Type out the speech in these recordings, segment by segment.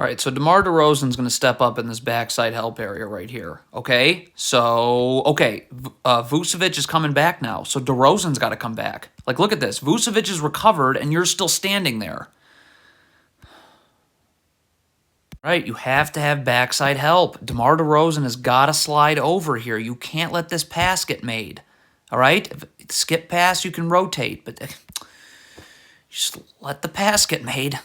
All right, so DeMar DeRozan's going to step up in this backside help area right here, okay? So, okay, Vucevic is coming back now, so DeRozan's got to come back. Like, look at this. Vucevic is recovered, and you're still standing there. Right, you have to have backside help. DeMar DeRozan has got to slide over here. You can't let this pass get made, all right? If skip pass, you can rotate, but just let the pass get made.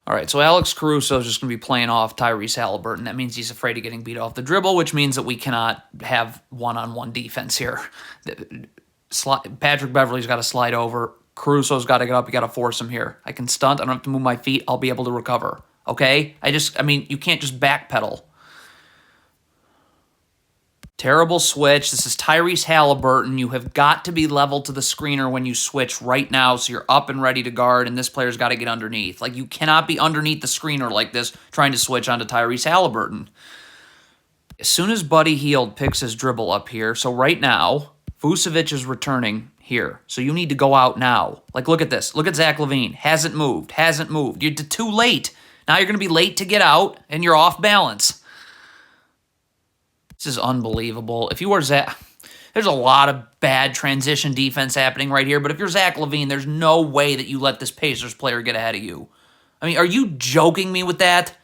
All right, so Alex Caruso is just going to be playing off Tyrese Halliburton. That means he's afraid of getting beat off the dribble, which means that we cannot have one-on-one defense here. Patrick Beverley's got to slide over. Caruso's got to get up. You got to force him here. I can stunt. I don't have to move my feet. I'll be able to recover. Okay? I mean, you can't just backpedal. Terrible switch. This is Tyrese Halliburton. You have got to be level to the screener when you switch right now, so you're up and ready to guard, and this player's got to get underneath. Like, you cannot be underneath the screener like this trying to switch onto Tyrese Halliburton. As soon as Buddy Hield picks his dribble up here, so right now, Vucevic is returning here. So you need to go out now. Like, look at this. Look at Zach LaVine. Hasn't moved. Hasn't moved. You're too late. Now you're going to be late to get out, and you're off balance. This is unbelievable. If you were Zach, there's a lot of bad transition defense happening right here, but if you're Zach LaVine, there's no way that you let this Pacers player get ahead of you. I mean, are you joking me with that?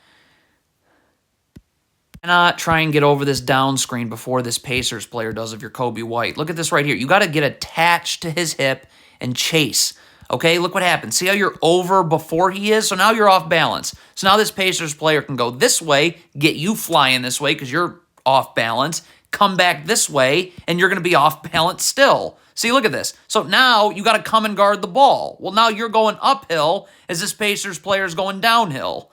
Cannot try and get over this down screen before this Pacers player does if you're Kobe White. Look at this right here. You got to get attached to his hip and chase. Okay, look what happens. See how you're over before he is? So now you're off balance. So now this Pacers player can go this way, get you flying this way because you're off balance, come back this way, and you're going to be off balance still. See, look at this. So now you got to come and guard the ball. Well, now you're going uphill as this Pacers player is going downhill.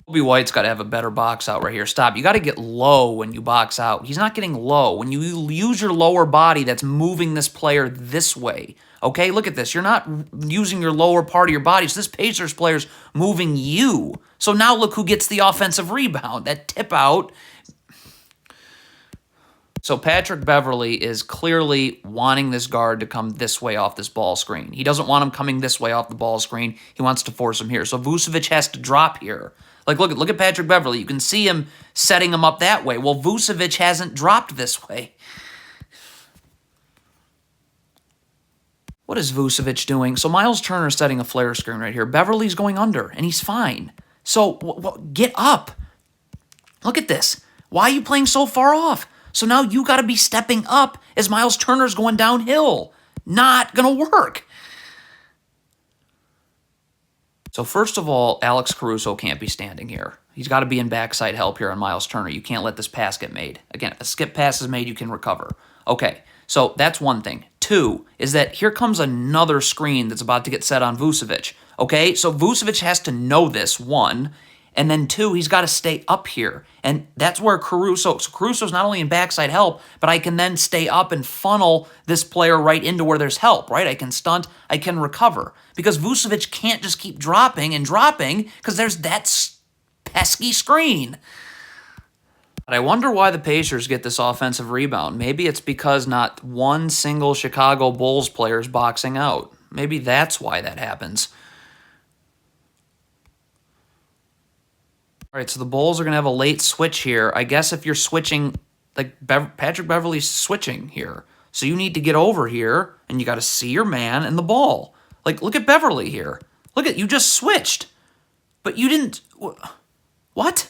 Kobe White's got to have a better box out right here. Stop. You got to get low when you box out. He's not getting low. When you use your lower body, that's moving this player this way. Okay, look at this. You're not using your lower part of your body. So this Pacers player's moving you. So now look who gets the offensive rebound. That tip out. So Patrick Beverley is clearly wanting this guard to come this way off this ball screen. He doesn't want him coming this way off the ball screen. He wants to force him here. So Vucevic has to drop here. Like, look at Patrick Beverley. You can see him setting him up that way. Well, Vucevic hasn't dropped this way. What is Vucevic doing? So Miles Turner's setting a flare screen right here. Beverley's going under, and he's fine. So get up. Look at this. Why are you playing so far off? So now you got to be stepping up as Miles Turner's going downhill. Not going to work. So first of all, Alex Caruso can't be standing here. He's got to be in backside help here on Miles Turner. You can't let this pass get made. Again, if a skip pass is made, you can recover. Okay, so that's one thing. Two is that here comes another screen that's about to get set on Vucevic. Okay, so Vucevic has to know this, one. And then two, he's got to stay up here. And that's where so Caruso's not only in backside help, but I can then stay up and funnel this player right into where there's help, right? I can stunt, I can recover. Because Vucevic can't just keep dropping and dropping because there's that pesky screen. But I wonder why the Pacers get this offensive rebound. Maybe it's because not one single Chicago Bulls player is boxing out. Maybe that's why that happens. All right, so the Bulls are going to have a late switch here. I guess if you're switching, like Patrick Beverley's switching here. So you need to get over here, and you got to see your man and the ball. Like, look at Beverley here. Look at, you just switched. But you didn't, what?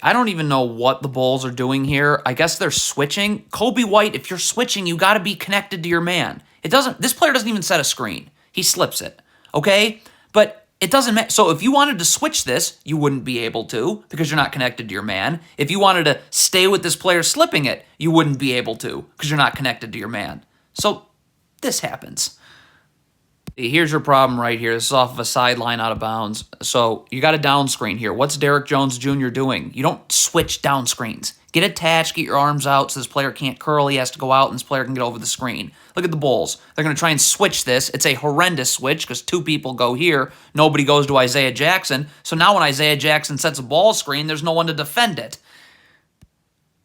I don't even know what the Bulls are doing here. I guess they're switching. Kobe White, if you're switching, you got to be connected to your man. This player doesn't even set a screen. He slips it, okay? But it doesn't matter. So if you wanted to switch this, you wouldn't be able to because you're not connected to your man. If you wanted to stay with this player slipping it, you wouldn't be able to because you're not connected to your man. So this happens. Here's your problem right here. This is off of a sideline out of bounds. So you got a down screen here. What's Derrick Jones Jr. doing? You don't switch down screens. Get attached, get your arms out so this player can't curl. He has to go out and this player can get over the screen. Look at the Bulls. They're going to try and switch this. It's a horrendous switch because two people go here. Nobody goes to Isaiah Jackson. So now when Isaiah Jackson sets a ball screen, there's no one to defend it.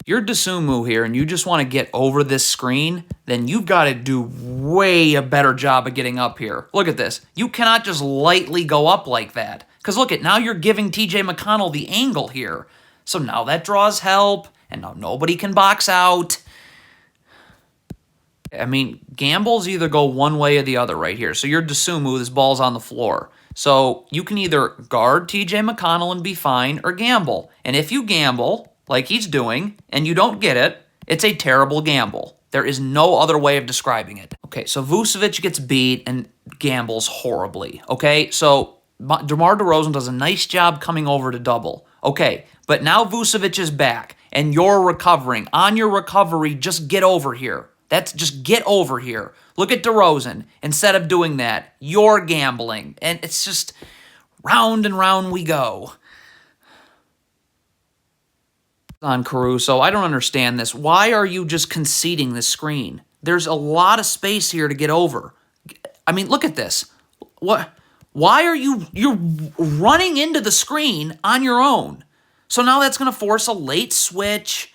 You're Desumu here and you just want to get over this screen, then you've got to do way a better job of getting up here. Look at this. You cannot just lightly go up like that. Because look at, now you're giving TJ McConnell the angle here. So now that draws help, and now nobody can box out. I mean, gambles either go one way or the other right here. So you're Desumu, this ball's on the floor. So you can either guard TJ McConnell and be fine, or gamble. And if you gamble, like he's doing, and you don't get it, it's a terrible gamble. There is no other way of describing it. Okay, so Vucevic gets beat and gambles horribly. Okay, so DeMar DeRozan does a nice job coming over to double. Okay, but now Vucevic is back, and you're recovering. On your recovery, just get over here. That's just get over here. Look at DeRozan. Instead of doing that, you're gambling. And it's just round and round we go. On Caruso, I don't understand this. Why are you just conceding this screen? There's a lot of space here to get over. I mean, look at this. What? Why are you're running into the screen on your own? So now that's going to force a late switch.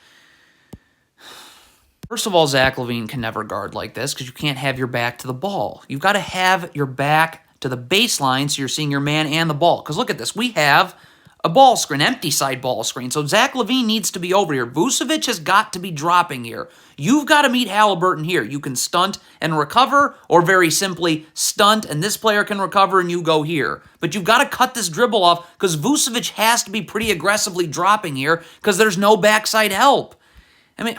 First of all, Zach LaVine can never guard like this because you can't have your back to the ball. You've got to have your back to the baseline so you're seeing your man and the ball. Because look at this. We have a ball screen, empty side ball screen. So Zach LaVine needs to be over here. Vucevic has got to be dropping here. You've got to meet Halliburton here. You can stunt and recover, or very simply stunt and this player can recover and you go here. But you've got to cut this dribble off because Vucevic has to be pretty aggressively dropping here because there's no backside help. I mean,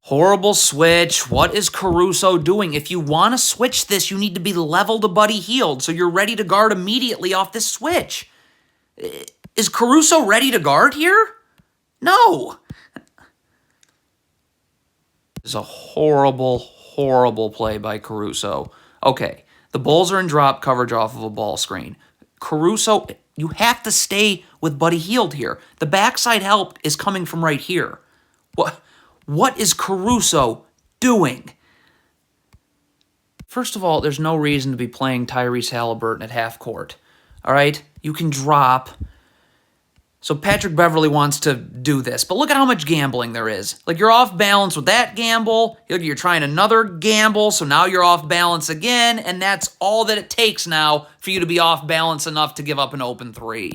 horrible switch. What is Caruso doing? If you want to switch this, you need to be level to Buddy Hield, so you're ready to guard immediately off this switch. Is Caruso ready to guard here? No. This is a horrible, horrible play by Caruso. Okay, the Bulls are in drop coverage off of a ball screen. Caruso, you have to stay with Buddy Hield here. The backside help is coming from right here. What is Caruso doing? First of all, there's no reason to be playing Tyrese Halliburton at half court. All right? You can drop. So Patrick Beverley wants to do this, but look at how much gambling there is. Like, you're off balance with that gamble. You're trying another gamble, so now you're off balance again, and that's all that it takes now for you to be off balance enough to give up an open three.